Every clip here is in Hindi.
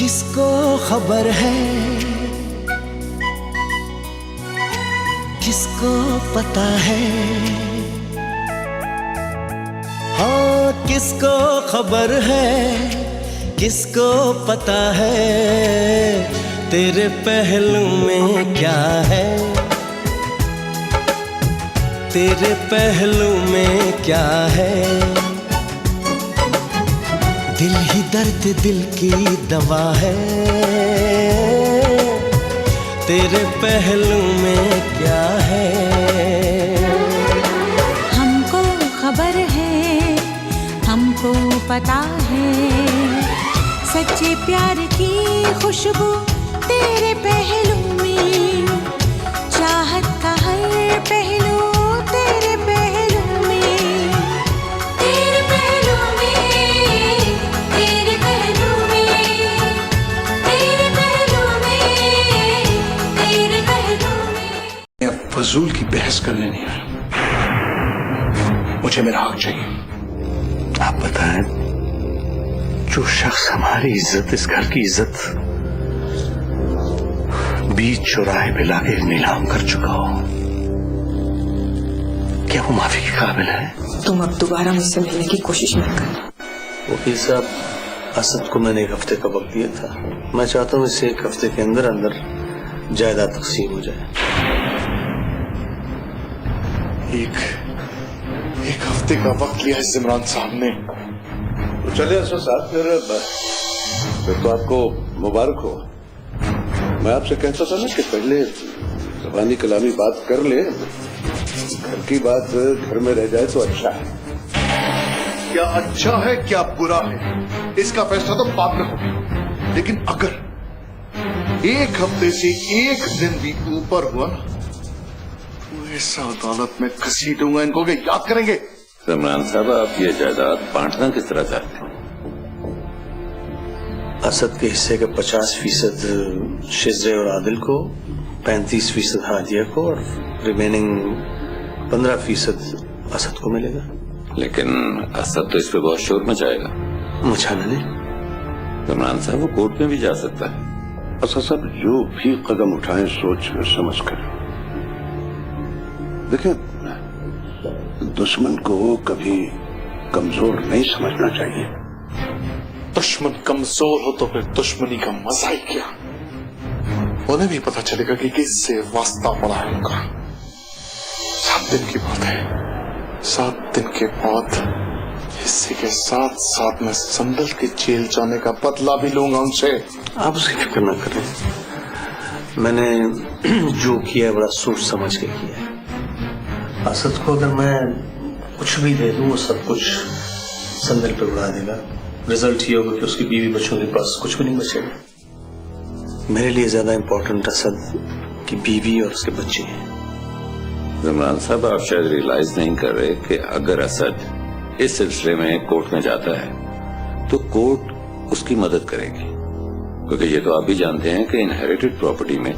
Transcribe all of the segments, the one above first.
किसको खबर है, किसको पता है, हाँ किसको खबर है, किसको पता है, तेरे पहलू में क्या है, तेरे पहलू में क्या है। दिल ही दर्द दिल की दवा है, तेरे पहलू में क्या है। हमको खबर है, हमको पता है, सच्चे प्यार की खुशबू तेरे पहलू में, चाहत का हर पहलू तेरे पहलू में, तेरे पहलू में, तेरे पहलू में, तेरे पहलू में, तेरे पहलू में। अब फजूल की बहस करने नहीं आया, मुझे मेरा हक चाहिए। आप बताएं, जो शख्स हमारी इज्जत, इस घर की इज्जत बीच चौराहे पे लाके नीलाम कर चुका हो, क्या वो माफी के काबिल है? तुम अब दोबारा मुझसे मिलने की कोशिश मत करना। वकील साहब, असद को मैंने 1 हफ्ते का वक्त दिया था। मैं चाहता हूँ इससे 1 हफ्ते के अंदर अंदर जायदाद तकसीम हो जाए। एक हफ्ते का वक्त लिया है इमरान साहब ने। तो चलिए असद साहब, फिर तो आपको मुबारक हो। मैं आपसे कहता था ना कि पहले ज़बानी कलामी बात कर ले, घर की बात घर में रह जाए तो अच्छा है। क्या अच्छा है क्या बुरा है, इसका फैसला तो बाद में होगा, लेकिन अगर 1 हफ्ते से 1 दिन भी ऊपर हुआ ना, तो ऐसा अदालत में घसीटूंगा इनको कि याद करेंगे। इमरान साहब, आप ये जायदाद बांटना किस तरह चाहते हैं? असद के हिस्से के 50% शिजरे और आदिल को, 35% हादिया को और रिमेनिंग 15% असद को मिलेगा। लेकिन असद तो इस पे बहुत शोर मचाएगा। मचाने नहीं, इमरान साहब वो कोर्ट में भी जा सकता है। असद साहब, जो भी कदम उठाएं सोच समझ कर। देखिए, दुश्मन को कभी कमजोर नहीं समझना चाहिए। दुश्मन कमजोर हो तो फिर दुश्मनी का मजा ही क्या। उन्हें भी पता चलेगा कि किससे वास्ता पड़ा है उनका। 7 दिन की बात है, 7 दिन के बाद हिस्से के साथ साथ मैं संदल के जेल जाने का बदला भी लूंगा उनसे। आप उसकी फिक्र न करें, मैंने जो किया है बड़ा सोच समझ के किया है। असद को अगर मैं कुछ भी दे दूं, वो सब कुछ संदल पे उड़ा देगा। रिजल्ट ये होगा कि उसकी बीवी बच्चों के पास कुछ भी नहीं बचेगा। मेरे लिए ज्यादा इम्पोर्टेंट असद की बीवी और उसके बच्चे हैं। इमरान साहब, आप शायद रियलाइज नहीं कर रहे कि अगर असद इस सिलसिले में कोर्ट में जाता है तो कोर्ट उसकी मदद करेगी, क्योंकि ये तो आप भी जानते हैं कि इनहेरिटेड प्रॉपर्टी में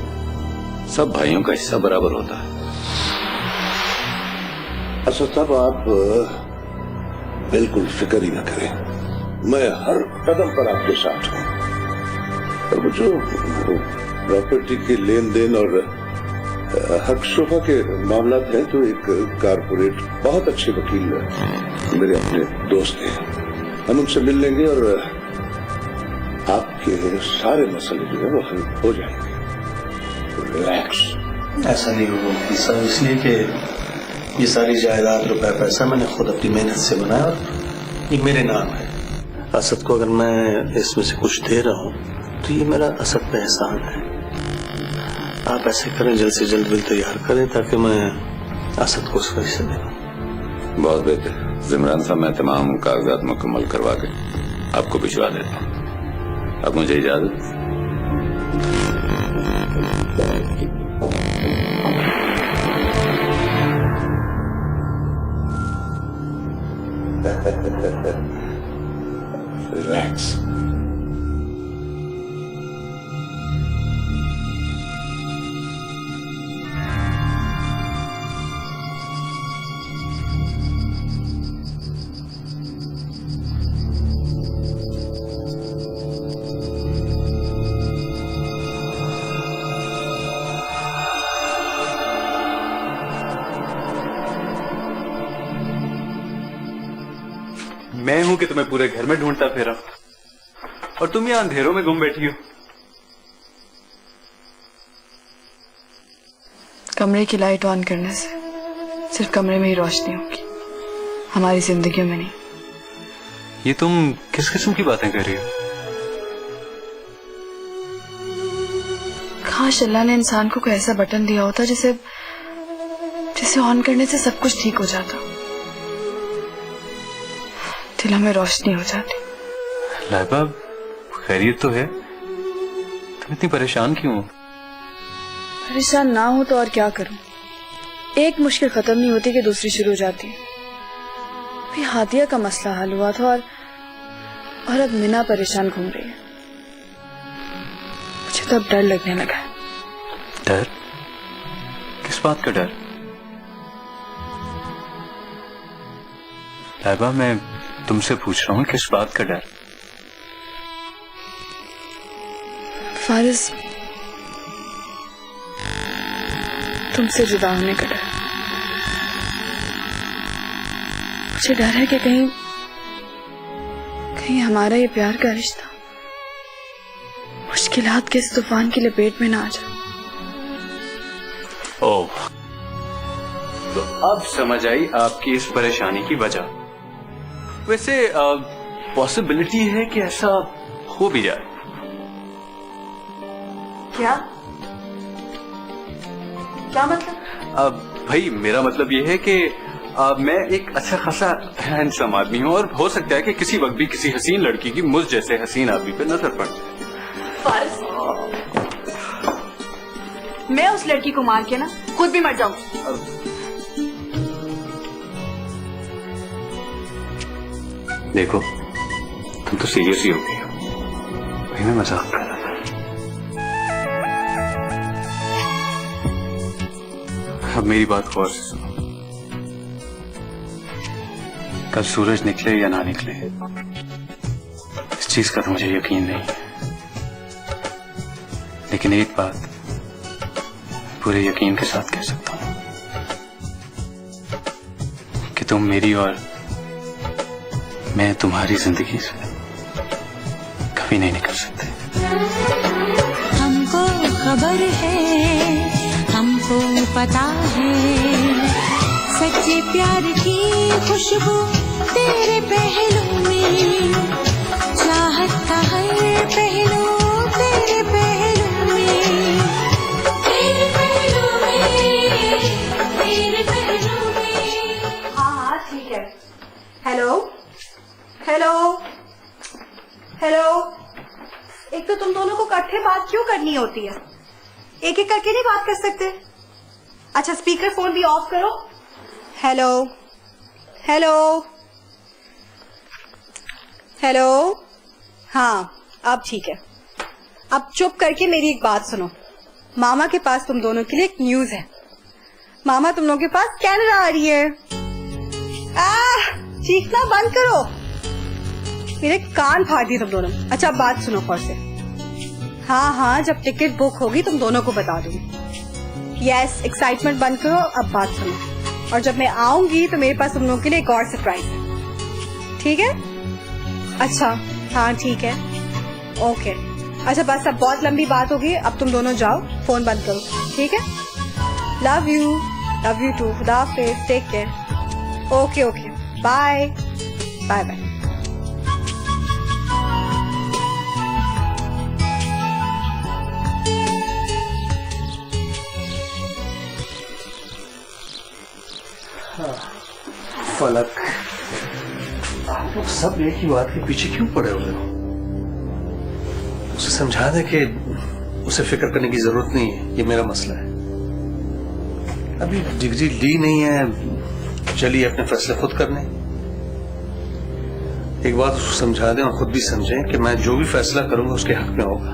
सब भाइयों का हिस्सा बराबर होता है। असद साहब, आप बिल्कुल फिक्र ही न करें, मैं हर कदम पर आपके साथ हूँ। और वो जो प्रॉपर्टी के लेन देन और हक शुबा के मामला हैं, तो एक कारपोरेट बहुत अच्छे वकील मेरे अपने दोस्त हैं, हम उनसे मिल लेंगे और आपके सारे मसले जो है वो हल हो जाएंगे। रिलैक्स। ऐसा नहीं होगा सर, इसलिए कि ये सारी जायदाद, रुपया पैसा मैंने खुद अपनी मेहनत से बनाया और ये मेरे नाम है। असद को अगर मैं इसमें से कुछ दे रहा हूँ तो ये मेरा असद पे एहसान है। आप ऐसे करें, जल्द से जल्द बिल तैयार करें ताकि मैं असद को उसका हिस्सा दे दूं। बहुत बेहतर। इमरान साहब, मैं तमाम कागजात मुकम्मल करवा के आपको भिजवा देता हूँ। अब मुझे इजाजत। रिलैक्स। मैं हूं कि तुम्हें पूरे घर में ढूंढता फिरा और तुम यहां अंधेरों में गुम बैठी हो। कमरे की लाइट ऑन करने से सिर्फ कमरे में ही रोशनी होगी, हमारी जिंदगियों में नहीं। ये तुम किस किस्म की बातें कर रही हो? काश अल्लाह ने इंसान को कोई ऐसा बटन दिया होता जिसे ऑन करने से सब कुछ ठीक हो जाता, दिलों में रोशनी हो जाती। लाइबा, खैरियत तो है? तुम इतनी परेशान क्यों हो? परेशान ना हो तो और क्या करूं? एक मुश्किल खत्म नहीं होती कि दूसरी शुरू हो जाती है। अभी हादिया का मसला हल हुआ था और अब मिना परेशान घूम रही है। मुझे तो अब डर लगने लगा है। डर? किस बात का डर? लाइबा, मैं तुमसे पूछ रहा हूँ किस बात का डर? फारिस, तुमसे जुदा होने का डर। मुझे डर है कि कहीं हमारा ये प्यार का रिश्ता मुश्किलात के इस तूफान की लपेट में ना आ जाए। ओह, तो अब समझ आई आपकी इस परेशानी की वजह। वैसे पॉसिबिलिटी है कि ऐसा हो भी जाए। क्या मतलब? भाई, मेरा मतलब ये है कि मैं एक अच्छा खासा हैंडसम आदमी हूँ और हो सकता है कि किसी वक्त भी किसी हसीन लड़की की मुझ जैसे हसीन आदमी पे नजर पड़ जाए। मैं उस लड़की को मार के ना खुद भी मर जाऊं। देखो, तुम तो सीरियस ही हो गई हो। भाई, मैं मजाक कर रहा था। अब मेरी बात गौर से सुनो। कल सूरज निकले या ना निकले, इस चीज का तो मुझे यकीन नहीं है, लेकिन एक बात पूरे यकीन के साथ कह सकता हूं कि तुम मेरी और मैं तुम्हारी जिंदगी से कभी नहीं निकल सकते। हमको खबर है, हमको पता है, सच्चे प्यार की खुशबू तेरे पहलू में, चाहत का हर पहलू तेरे पहलू में, तेरे पहलू में, तेरे पहलू में। हाँ ठीक है। हेलो हेलो हेलो, एक तो तुम दोनों को इकट्ठे बात क्यों करनी होती है? एक एक करके नहीं बात कर सकते? अच्छा, स्पीकर फोन भी ऑफ करो। हेलो हेलो हेलो, हाँ अब ठीक है। अब चुप करके मेरी एक बात सुनो। मामा के पास तुम दोनों के लिए एक न्यूज है। मामा तुम लोगों के पास कनाडा आ रही है। चीखना बंद करो, मेरे कान फाड़ दिए तुम दोनों। अच्छा, अब बात सुनो गौर से। हाँ, जब टिकट बुक होगी तुम दोनों को बता दूंगी। यस, एक्साइटमेंट बंद करो, अब बात सुनो। और जब मैं आऊंगी तो मेरे पास तुम लोगों के लिए एक और सरप्राइज है, ठीक है? अच्छा, हाँ ठीक है, ओके। अच्छा बस, अब बहुत लंबी बात होगी, अब तुम दोनों जाओ, फोन बंद करो, ठीक है? Love you too. खुदा हाफिज, take care. Okay, bye bye bye. Falak, आप लोग सब एक ही बात के पीछे क्यों पड़े हुए हो? उसे समझा दे कि उसे फिक्र करने की जरूरत नहीं है, ये मेरा मसला है। अभी डिग्री ली नहीं है, चलिए अपने फैसले खुद करने। एक बात उसको समझा दें और खुद भी समझें कि मैं जो भी फैसला करूंगा उसके हक में होगा।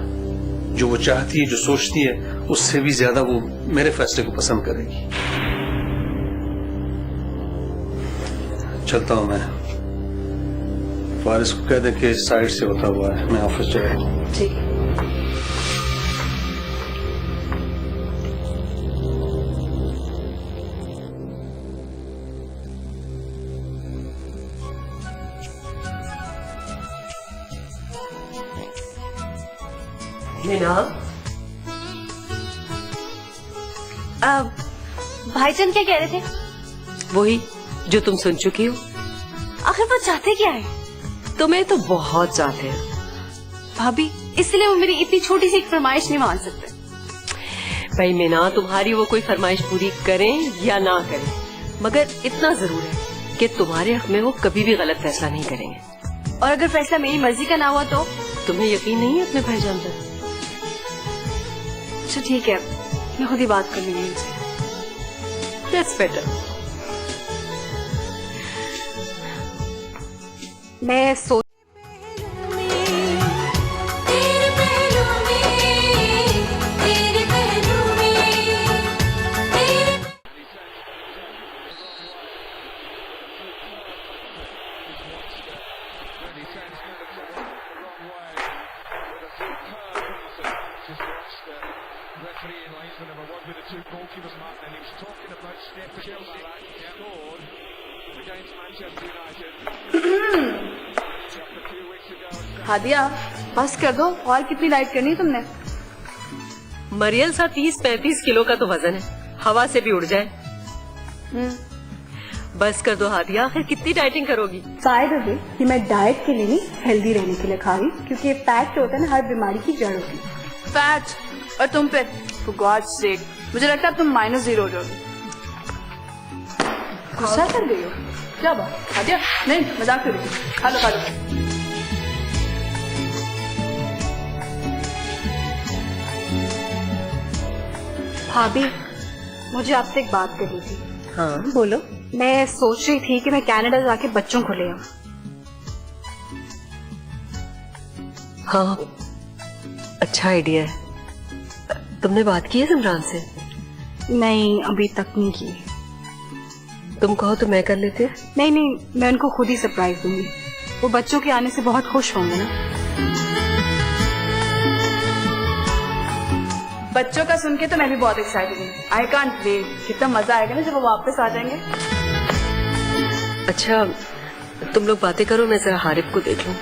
जो वो चाहती है, जो सोचती है, उससे भी ज्यादा वो मेरे फैसले को पसंद करेगी। चलता हूं मैं। फारिस को कह दे कि साइड से होता हुआ है, मैं ऑफिस जा रहा हूं। ठीक। मीना, भाईजान क्या कह रहे थे? वही जो तुम सुन चुकी हो। आखिर वो चाहते क्या है? तुम्हें तो बहुत चाहते हैं भाभी, इसलिए वो मेरी इतनी छोटी सी एक फरमाइश नहीं मान सकते। भाई मीना, तुम्हारी वो कोई फरमाइश पूरी करें या ना करें, मगर इतना जरूर है कि तुम्हारे हक में वो कभी भी गलत फैसला नहीं करेंगे। और अगर फैसला मेरी मर्जी का ना हुआ तो? तुम्हें यकीन नहीं है अपने भाईजान पर? अच्छा ठीक है, मैं खुद ही बात कर लूंगी उनसे। That's better. मैं सोच हादिया, बस कर दो, और कितनी लाइट करनी तुमने? मरियल सा 30-35 किलो का तो वजन है, हवा से भी उड़ जाए। बस कर दो हादिया, आखिर कितनी डाइटिंग करोगी? शायद अभी कि मैं डाइट के लिए नहीं, हेल्दी रहने के लिए खा रही, क्योंकि फैट होता है ना हर बीमारी की जड़ होती है। फैट और तुम पे, for God's sake, मुझे लगता है तुम -0 हो जाओगी। गुस्सा कर गई हो? क्या बात हादिया? नहीं, मजाक कर रही हूँ। खा लो खा लो। भाभी, मुझे आपसे एक बात करनी थी। हाँ बोलो। मैं सोच रही थी कि मैं कनाडा जाके बच्चों को ले आऊं। हाँ, अच्छा आइडिया है। तुमने बात की है सिमरान से? नहीं, अभी तक नहीं की। तुम कहो तो मैं कर लेते। नहीं, मैं उनको खुद ही सरप्राइज दूंगी। वो बच्चों के आने से बहुत खुश होंगे ना। बच्चों का सुन के तो मैं भी बहुत एक्साइटेड हूँ। आई कांट वेट, कितना मजा आएगा ना जब वो वापस आ जाएंगे। अच्छा, तुम लोग बातें करो, मैं जरा हारिफ को देख लूं।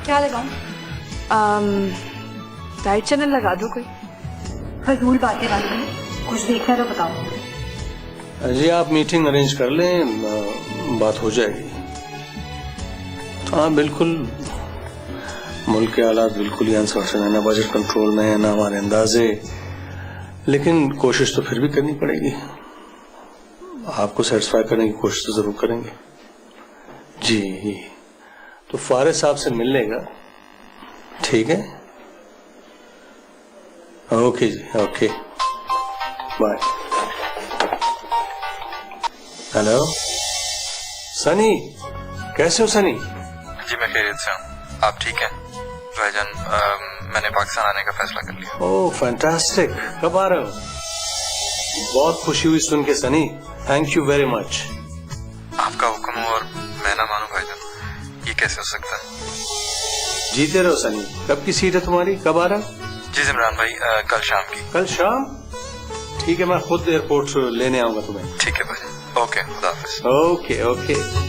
क्या लगाऊं? डाइट चैनल लगा दो कोई। फजूल बातें वाली नहीं, कुछ देखना तो बताओ। जी आप मीटिंग अरेंज कर लें, बात हो जाएगी। हाँ बिल्कुल, मुल्क के हालात बिल्कुल ही अनसर्टेन है, ना बजट कंट्रोल में है ना हमारे अंदाजे, लेकिन कोशिश तो फिर भी करनी पड़ेगी। आपको सेटिस्फाई करने की कोशिश तो जरूर करेंगे। जी तो फारिस साहब से मिल लेगा, ठीक है? ओके जी, ओके बाय। हेलो सनी, कैसे हो सनी? जी मैं खैरियत से हूँ, आप ठीक हैं? भाईजान, मैंने पाकिस्तान आने का फैसला कर लिया। ओह फैंटास्टिक, कब आ रहे हो? बहुत खुशी हुई सुन के Sunny, thank you very much. आपका हुक्म हो और मैं ना मानूं भाईजान, ये कैसे हो सकता है? जीते रहो सनी। कब की सीट है तुम्हारी, कब आ रहा? जी इमरान भाई, कल शाम की। कल शाम? ठीक है, मैं खुद एयरपोर्ट लेने आऊंगा तुम्हें। ठीक है भाई, ओके, खुदा हाफिज। Okay okay.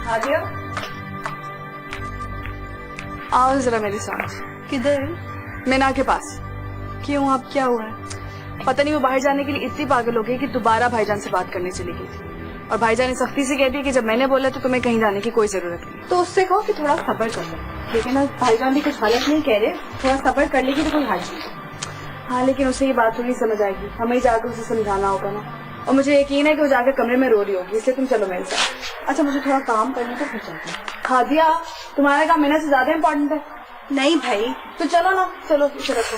हादिया, आओ जरा मेरे साथ। किधर? मीना के पास। क्यों, अब क्या हुआ है? पता नहीं वो बाहर जाने के लिए इतनी पागल हो गई कि दोबारा भाईजान से बात करने चली गई थी, और भाईजान ने सख्ती से कह दिया कि जब मैंने बोला तो तुम्हें कहीं जाने की कोई जरूरत नहीं। तो उससे कहो कि थोड़ा सब्र कर ले, लेकिन अब भाईजान भी कुछ गलत नहीं कह रहे, थोड़ा सब्र कर लेगी तो कोई हर्ज नहीं। हाँ, लेकिन उसे ये बात तो नहीं समझ आएगी, हमें जाकर उसे समझाना होगा ना। और मुझे यकीन है कि वो जाकर कमरे में रो रही होगी, इसलिए तुम चलो मेरे साथ। अच्छा, मुझे थोड़ा काम करना तो फिर चलते हैं। हादिया, तुम्हारा काम मीना से ज्यादा इम्पोर्टेंट है। नहीं भाई, तो चलो ना, चलो इसे रखो।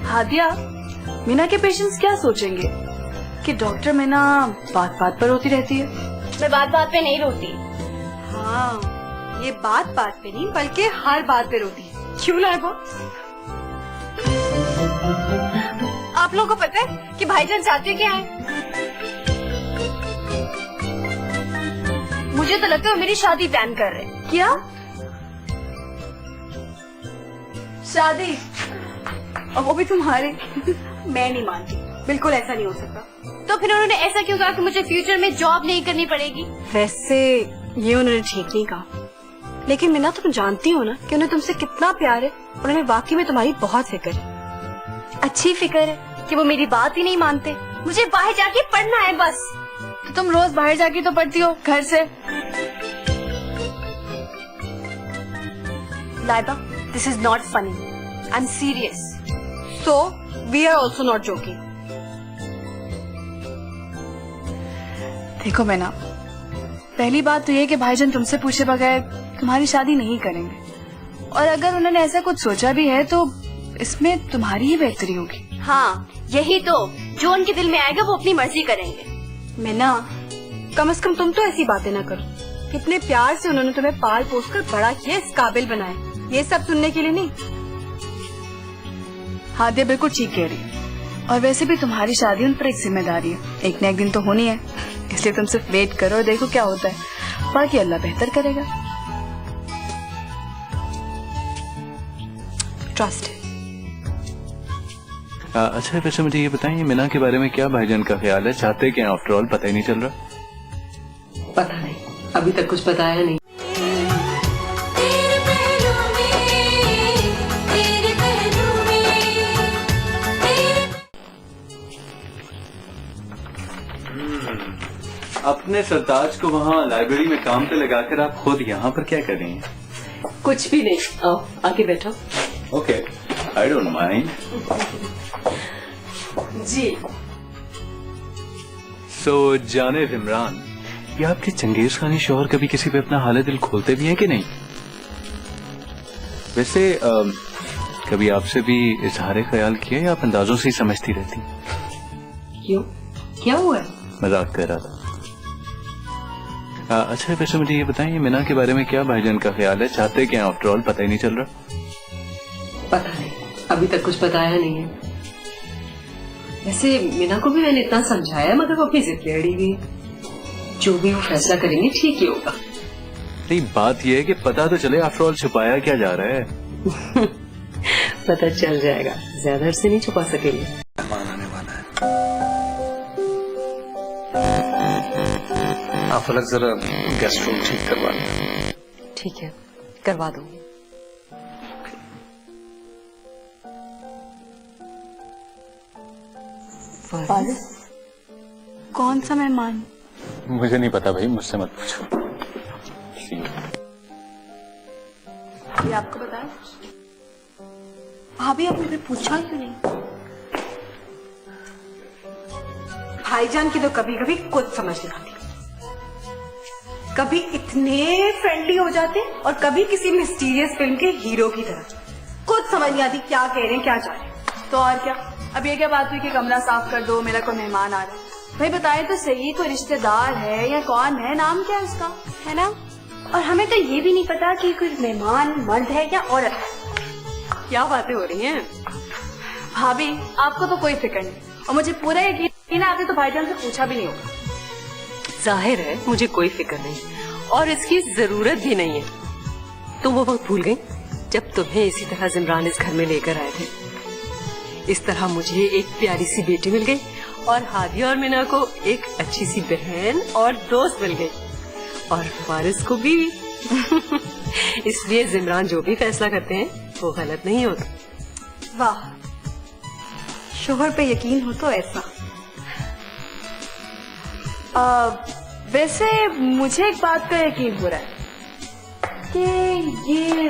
हादिया, मीना के पेशेंट्स क्या सोचेंगे कि डॉक्टर मीना बात बात पर रोती रहती है? मैं बात बात पे नहीं रोती। हाँ, ये बात बात पे नहीं बल्कि हर बात पे रोती है। क्यों लाइबा? आप लोगों को पता है कि भाईजान चाहते क्या है? मुझे तो लगता है वो मेरी शादी प्लान कर रहे हैं। क्या शादी? और वो भी तुम्हारे? मैं नहीं मानती, बिल्कुल ऐसा नहीं हो सकता। तो फिर उन्होंने ऐसा क्यों कहा कि मुझे फ्यूचर में जॉब नहीं करनी पड़ेगी? वैसे ये उन्होंने ठीक नहीं कहा, लेकिन मीना तुम जानती हो ना कि उन्हें तुमसे कितना प्यार है और उन्हें वाकई में तुम्हारी बहुत फिक्र है। अच्छी फिक्र है कि वो मेरी बात ही नहीं मानते। मुझे बाहर जाके पढ़ना है बस। तो तुम रोज बाहर जाके तो पढ़ती हो घर से। Laiba, this is not funny, I am serious, so we are also not joking. देखो मैना, पहली बात तो ये कि भाईजान तुमसे पूछे बगैर तुम्हारी शादी नहीं करेंगे, और अगर उन्होंने ऐसा कुछ सोचा भी है तो इसमें तुम्हारी ही बेहतरी होगी। हाँ, यही तो, जो उनके दिल में आएगा वो अपनी मर्जी करेंगे। मीना, कम से कम तुम तो ऐसी बातें ना करो। कितने प्यार से उन्होंने तुम्हें पाल पोस कर बड़ा किया, इस काबिल बनाया। ये सब सुनने के लिए नहीं। हादिया बिल्कुल ठीक कह रही है, और वैसे भी तुम्हारी शादी उन पर एक जिम्मेदारी है, एक न एक दिन तो होनी है, इसलिए तुम सिर्फ वेट करो और देखो क्या होता है, बाकी अल्लाह बेहतर करेगा। ट्रस्ट। अच्छा, वैसे मुझे ये बताएं, मीना के बारे में क्या भाईजान का ख्याल है? चाहते क्या? आफ्टर ऑल पता ही नहीं चल रहा। पता नहीं, अभी तक कुछ बताया नहीं। अपने सरताज को वहाँ लाइब्रेरी में काम पे लगाकर आप खुद यहाँ पर क्या कर रही हैं? कुछ भी नहीं, आओ आके बैठो। Okay, I don't mind. जी। सो जाने इमरान, ये आपके चंगेज खानी शौहर कभी किसी पे अपना हाल दिल खोलते भी हैं कि नहीं? वैसे कभी आपसे भी इजहार ख्याल किया या आप अंदाजों से ही समझती रहती? क्यों, क्या हुआ? मजाक कर रहा था। अच्छा, वैसे मुझे ये बताएं, मीना के बारे में क्या भाईजान का ख्याल है? चाहते क्या? आफ्टर ऑल पता ही नहीं चल रहा। पता नहीं, अभी तक कुछ बताया नहीं है। वैसे मीना को भी मैंने इतना समझाया, मगर वो अपनी जिद पे अड़ी हुई है। जो भी वो फैसला करेंगे ठीक ही होगा। नहीं, बात यह है कि पता तो चले, आफ्टर ऑल छुपाया क्या जा रहा है? पता चल जाएगा, ज्यादा अरसे नहीं छुपा सकेंगे। मेहमान आने वाला है। आप फलक जरा गेस्ट रूम ठीक करवा लें। ठीक है, करवा दूंगी। कौन सा मेहमान? मुझे नहीं पता भाई, मुझसे मत पूछो। ये आपको बताया? भाभी, आपने फिर पूछा क्यों नहीं? भाईजान की तो कभी कभी कुछ समझ नहीं आती। कभी इतने फ्रेंडली हो जाते और कभी किसी मिस्टीरियस फिल्म के हीरो की तरह। कुछ समझ नहीं आती क्या कह रहे हैं, क्या चाह रहे हैं। तो और क्या, अब ये क्या बात हुई कि कमरा साफ कर दो, मेरा कोई मेहमान आ रहा है? भाई बताए तो सही, कोई रिश्तेदार है या कौन है, नाम क्या है उसका, है ना? और हमें तो ये भी नहीं पता कि कोई मेहमान मर्द है या औरत है। क्या बातें हो रही हैं? भाभी आपको तो कोई फिक्र नहीं, और मुझे पूरा यकीन है आपने तो भाईजान से पूछा भी नहीं होगा। जाहिर है मुझे कोई फिक्र नहीं और इसकी जरूरत भी नहीं है। तुम वो वक्त भूल गई जब तुम्हें इसी तरह जिमरान इस घर में लेकर आए थे। इस तरह मुझे एक प्यारी सी बेटी मिल गई और हादिया और मीना को एक अच्छी सी बहन और दोस्त मिल गई, और फारिस को भी। इसलिए जिमरान जो भी फैसला करते हैं वो गलत नहीं होता। वाह, शोहर पे यकीन हो तो ऐसा। वैसे मुझे एक बात का यकीन हो रहा है कि ये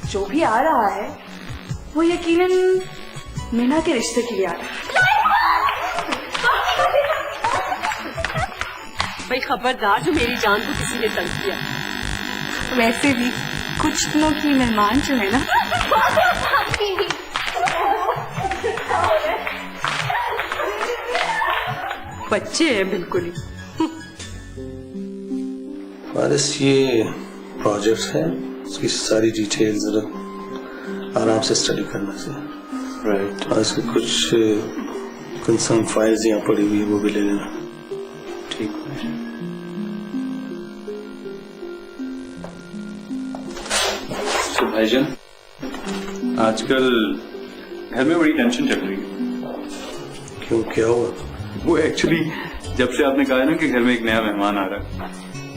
जो भी आ रहा है वो यकीनन मीना के रिश्ते के लिए आ रहा है। भाई खबरदार, जो मेरी जान को किसी ने तंग किया। वैसे भी कुछ दिनों की मेहमान जो है ना, बच्चे हैं बिल्कुल ही। फारिस, ये प्रोजेक्ट है, इसकी सारी डिटेल जरा आराम से स्टडी करना से। राइट। और इसकी कुछ कंसर्न फाइल्स यहाँ पड़ी हुई है, वो भी ले लेना। ठीक है। तो भाईजान, आजकल घर में बड़ी टेंशन चल रही है। क्यों, क्या हुआ? वो एक्चुअली जब से आपने कहा है ना कि घर में एक नया मेहमान आ रहा है,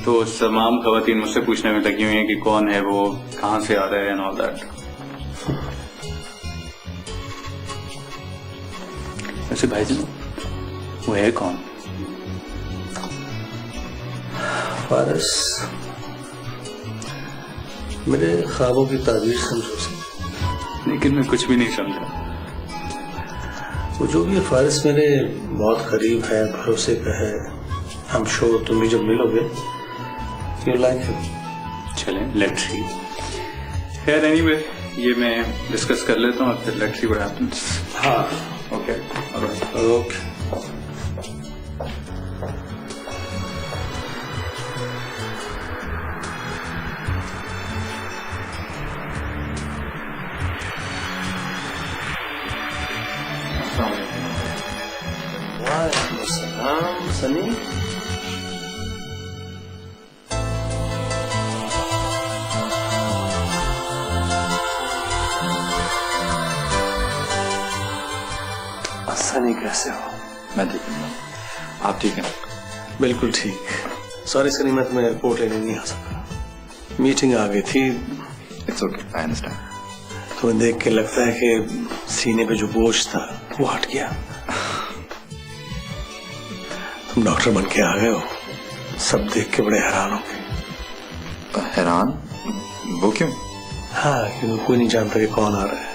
तो तमाम खवातीन मुझसे पूछने में लगी हुई हैं कि कौन है वो, कहाँ से आ रहा है एंड ऑल दैट। वैसे भाईजान, वो है कौन? फारिस, मेरे ख्वाबों की ताबीर समझो से। लेकिन मैं कुछ भी नहीं समझा। वो जो भी है फारिस, मेरे बहुत करीब है, भरोसे का है। हम श्योर तुम भी जब मिलोगे यू लाइक हिम। चलें, लेट्स सी। खैर एनीवे, ये मैं डिस्कस कर लेता हूँ, फिर लेट्स सी व्हाट हैपेंस। हाँ, ओके, ऑलराइट, ओके। वालेकुम सलाम सनी। सनी, कैसे हो? मैं ठीक हूँ। आप ठीक हैं? बिल्कुल ठीक। सॉरी सनी, मैं तुम्हें एयरपोर्ट लेने नहीं आ सका, मीटिंग आ गई थी। It's okay, I understand. तुम्हें देख के लगता है कि सीने पे जो बोझ था वो हट गया। तुम डॉक्टर बन के आ गए हो, सब देख के बड़े हैरान हो गए। हैरान? वो क्यों? हाँ, क्योंकि कोई नहीं जानता कि कौन आ रहा है।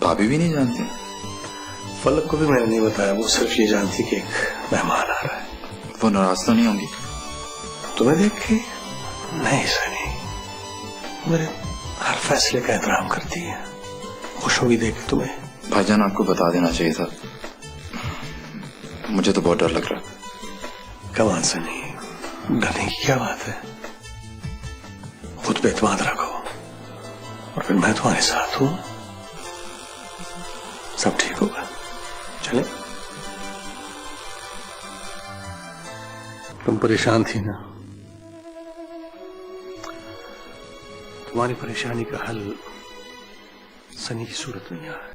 भाभी भी नहीं जानती? फलक को भी मैंने नहीं बताया, वो सिर्फ ये जानती कि एक मेहमान आ रहा है। वो नाराज तो नहीं होंगी तुम्हें देख के? नहीं सनी, मेरे हर फैसले का एहतराम करती है, खुश होगी देख के तुम्हें। भाईजान, आपको बता देना चाहिए था, मुझे तो बहुत डर लग रहा है। कमान सनी, डरने की क्या बात है? खुद पे एतमाद रखो, और फिर मैं तुम्हारे साथ हूं, सब ठीक होगा। चले? तुम परेशान थी ना, तुम्हारी परेशानी का हल सनी की सूरत में आ है।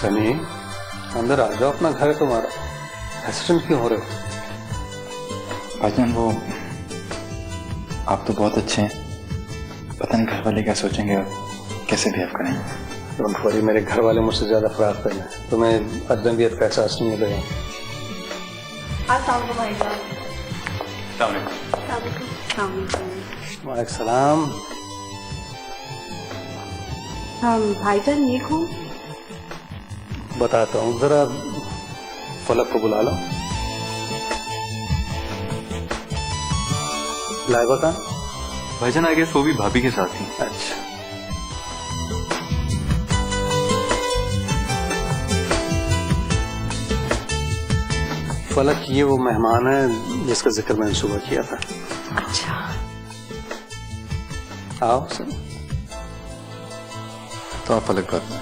सनी, अंदर आ जाओ, अपना घर है तुम्हारा, हेसिटेंट क्यों हो रहे हो? भाईजान, वो आप तो बहुत अच्छे हैं, पता नहीं घर वाले क्या सोचेंगे और कैसे बिहेव करेंगे। डोंट वरी, मेरे घर वाले मुझसे ज्यादा फरार करना है, तुम्हें अजनबियत का एहसास नहीं मिलेगा। वालेकुम सलाम। भाईजान, ये कौन? बताता हूँ, जरा फलक को बुला लो। लाए बता। भाईजान, आई गेस वो भी भाभी के साथ ही। अच्छा, फलक ये वो मेहमान है जिसका जिक्र मैंने सुबह किया था। अच्छा, आओ सर। तो आप फलक बात में,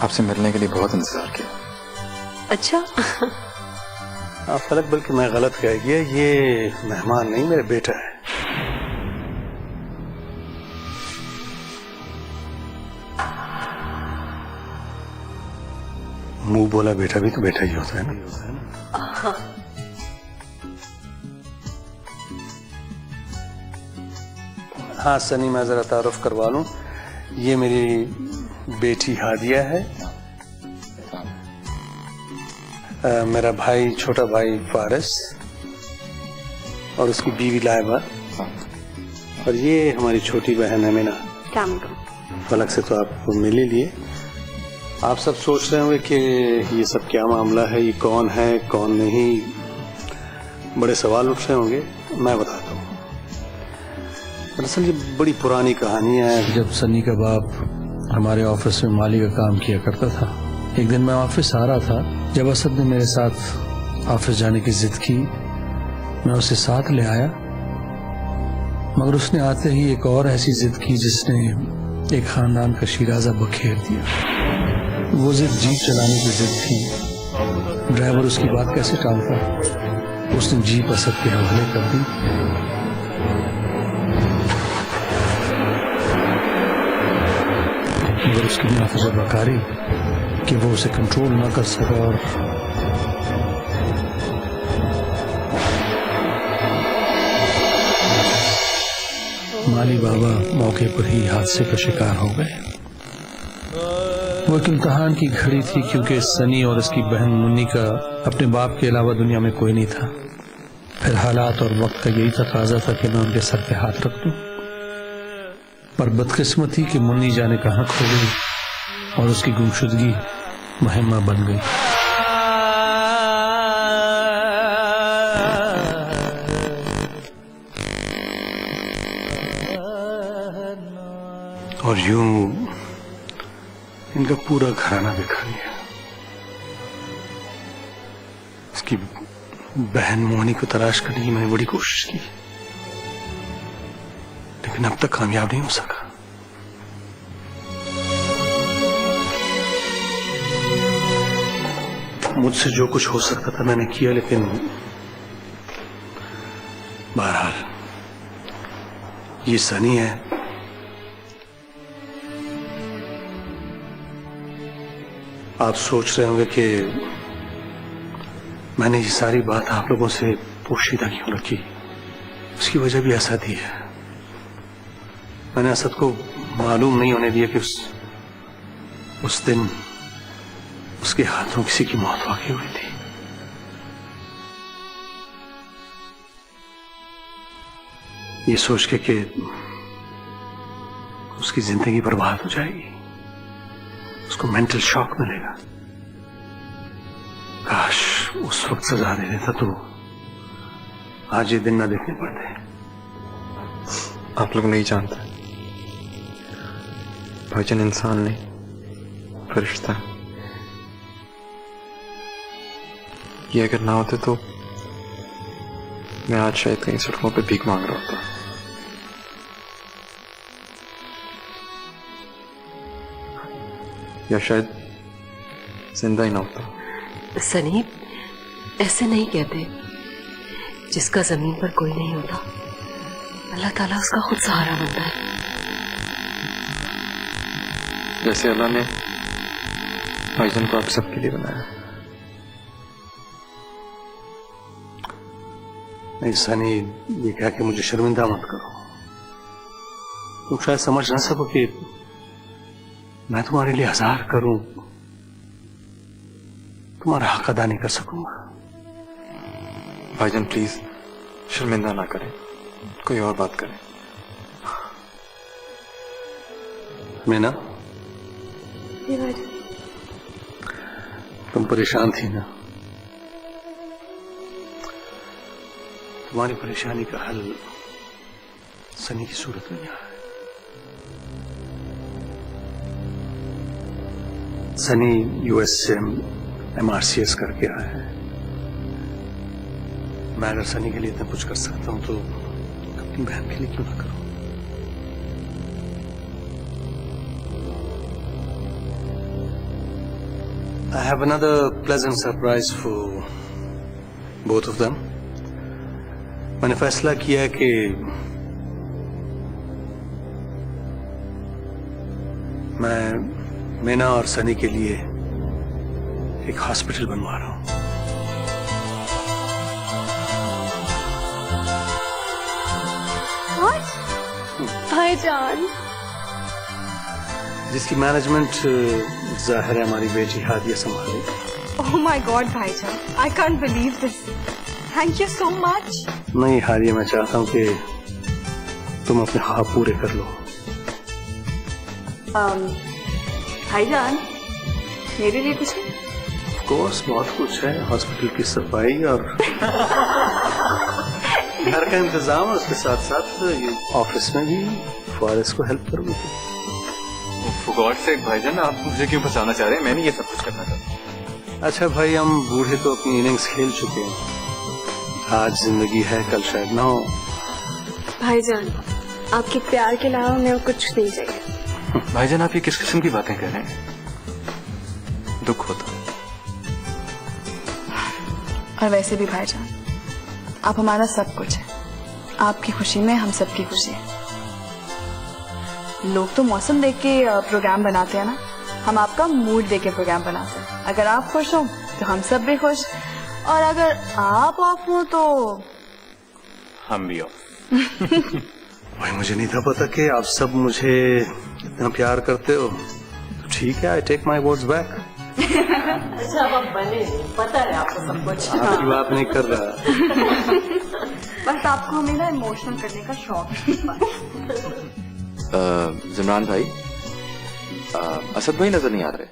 आपसे मिलने के लिए बहुत इंतजार किया। अच्छा। आप फलक, बल्कि मैं गलत कह गया, ये मेहमान नहीं, मेरा बेटा है। मुंह बोला बेटा भी तो बेटा ही होता है ना। हाँ सनी, मैं जरा तारुफ करवा लूं, ये मेरी बेटी हादिया है, मेरा भाई, छोटा भाई फारिस, और उसकी बीवी लाइबा, और ये हमारी छोटी बहन है मीना। फलक से तो आप मिल ही लिए, आप सब सोच रहे होंगे कि ये सब क्या मामला है, ये कौन है कौन नहीं, बड़े सवाल उठ रहे होंगे। मैं बताता हूँ। दरअसल ये बड़ी पुरानी कहानी है। जब सनी का बाप हमारे ऑफिस में माली का काम किया करता था, एक दिन मैं ऑफिस आ रहा था। जब असद ने मेरे साथ ऑफिस जाने की जिद की, मैं उसे साथ ले आया, मगर उसने आते ही एक और ऐसी जिद की जिसने एक खानदान का शिराजा बखेर दिया। वो जिद जीप चलाने की जिद थी। ड्राइवर उसकी बात कैसे टालता। उसने जीप असद के हवाले कर दी। मगर उसकी नाफिजा बकारी कि वो उसे कंट्रोल ना कर सका और माली बाबा मौके पर ही हादसे का शिकार हो गए। वो एक इम्तिहान की घड़ी थी, क्योंकि सनी और उसकी बहन मुन्नी का अपने बाप के अलावा दुनिया में कोई नहीं था। फिर हालात और वक्त का यही तकाजा था कि मैं उनके सर पे हाथ रख दूं, पर बदकिस्मती कि मुन्नी जाने कहां खो गई और उसकी गुमशुदगी मुहिम्मा बन गई। और यूं इनका पूरा घराना बिखर गया। इसकी बहन मोहनी को तलाश करने की मैंने बड़ी कोशिश की, लेकिन अब तक कामयाब नहीं हो सका। मुझसे जो कुछ हो सकता था मैंने किया, लेकिन बहरहाल ये सनी है। आप सोच रहे होंगे कि मैंने ये सारी बात आप लोगों से पोशीदा क्यों रखी। उसकी वजह भी असद ही है। मैंने असद को मालूम नहीं होने दिया कि उस दिन उसके हाथों किसी की मौत वाकई हुई थी। ये सोच के कि उसकी जिंदगी बर्बाद हो जाएगी, उसको मेंटल शॉक मिलेगा। काश उस वक्त सजा दे देता तो आज ये दिन ना देखने पड़ते। आप लोग नहीं जानते, भाईजान इंसान नहीं, फरिश्ता है। ये अगर ना होते तो मैं आज शायद कहीं सड़कों पे भीख मांग रहा होता। या शायद जिंदा ही ना होता। सनी, ऐसे नहीं कहते। जिसका जमीन पर कोई नहीं होता, अल्लाह ताला उसका खुद सहारा बनता है। जैसे अल्लाह ने भाईजान को आप सबके लिए बनाया। नहीं सनी, ये कह के मुझे शर्मिंदा मत करो। तुम शायद समझ ना सको कि मैं तुम्हारे लिए 1000 करूं, तुम्हारा हक अदा नहीं कर सकूंगा। भाईजान प्लीज शर्मिंदा ना करें, कोई और बात करें। मीना, तुम परेशान थी ना? तुम्हारी परेशानी का हल सनी की सूरत में यहाँ है। सनी यूएस से MRCS करके आया है। मैं अगर सनी के लिए इतना कुछ कर सकता हूं तो अपनी बहन के लिए क्यों ना करूं। I have another pleasant surprise for both of them. मैंने फैसला किया है कि मैं मीना और सनी के लिए एक हॉस्पिटल बनवा रहा हूं। भाईजान, जिसकी मैनेजमेंट जाहिर है हमारी बेटी हादिया संभालेगी। Oh my God, भाईजान, I can't believe this. Thank you so much. नहीं हादिया, मैं चाहता हूं कि तुम अपने ख्वाब पूरे कर लो। भाईजान, मेरे लिए कुछ है? कोर्स बहुत कुछ है, हॉस्पिटल की सफाई और घर का इंतजाम, और उसके साथ साथ ये ऑफिस में भी फॉरेस्ट को हेल्प करूंगी। फॉर गॉड सेक भाईजान, आप मुझे क्यों फंसाना चाह रहे हैं? मैं नहीं ये सब कुछ करना चाहता। अच्छा भाई, हम बूढ़े तो अपनी इनिंग्स खेल चुके हैं, आज जिंदगी है कल शायद ना हो। भाईजान, आपके प्यार के अलावा मेरे को कुछ नहीं चाहिए। भाईजान, आप ये किस किस्म की बातें कर रहे हैं? दुख होता है। और वैसे भी भाईजान, आप हमारा सब कुछ है। आपकी खुशी में हम सबकी खुशी है। लोग तो मौसम देख के प्रोग्राम बनाते हैं ना, हम आपका मूड देख के प्रोग्राम बनाते हैं। अगर आप खुश हो तो हम सब भी खुश, और अगर आप ऑफ हो तो हम भी ऑफ। भाई मुझे नहीं था पता कि आप सब मुझे इतना प्यार करते हो। तो ठीक है, I take my words back. अच्छा, अब आप बने नहीं, पता है आपको सब कुछ। आपकी बात नहीं कर रहा। बस आपको हमें ना इमोशनल करने का शौक है। जिमरान भाई, असद भाई नजर नहीं आ रहे।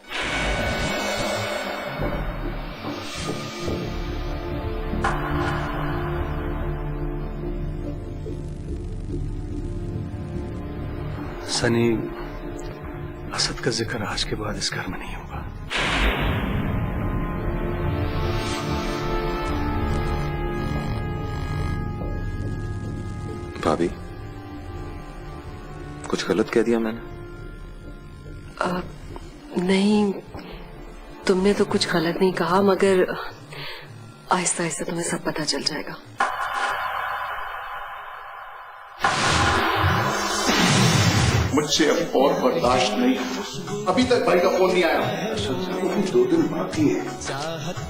सनी, असद का जिक्र आज के बाद इस घर में नहीं होगा। भाभी, कुछ गलत कह दिया मैंने? नहीं, तुमने तो कुछ गलत नहीं कहा, मगर आहिस्ता आहिस्ता तुम्हें सब पता चल जाएगा। मुझसे अब और बर्दाश्त नहीं। अभी तक भाई का फोन नहीं आया। 2 दिन बाकी है,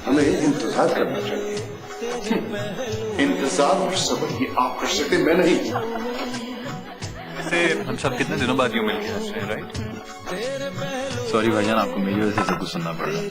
हमें इंतजार करना चाहिए। इंतजार और सब्र ये आप कर सकते, मैं नहीं। वैसे हम सब कितने दिनों बाद यूं मिल के हंस रहे हैं, राइट? सॉरी भाईजान, आपको मेरी वजह से सब कुछ सुनना पड़ रहा है।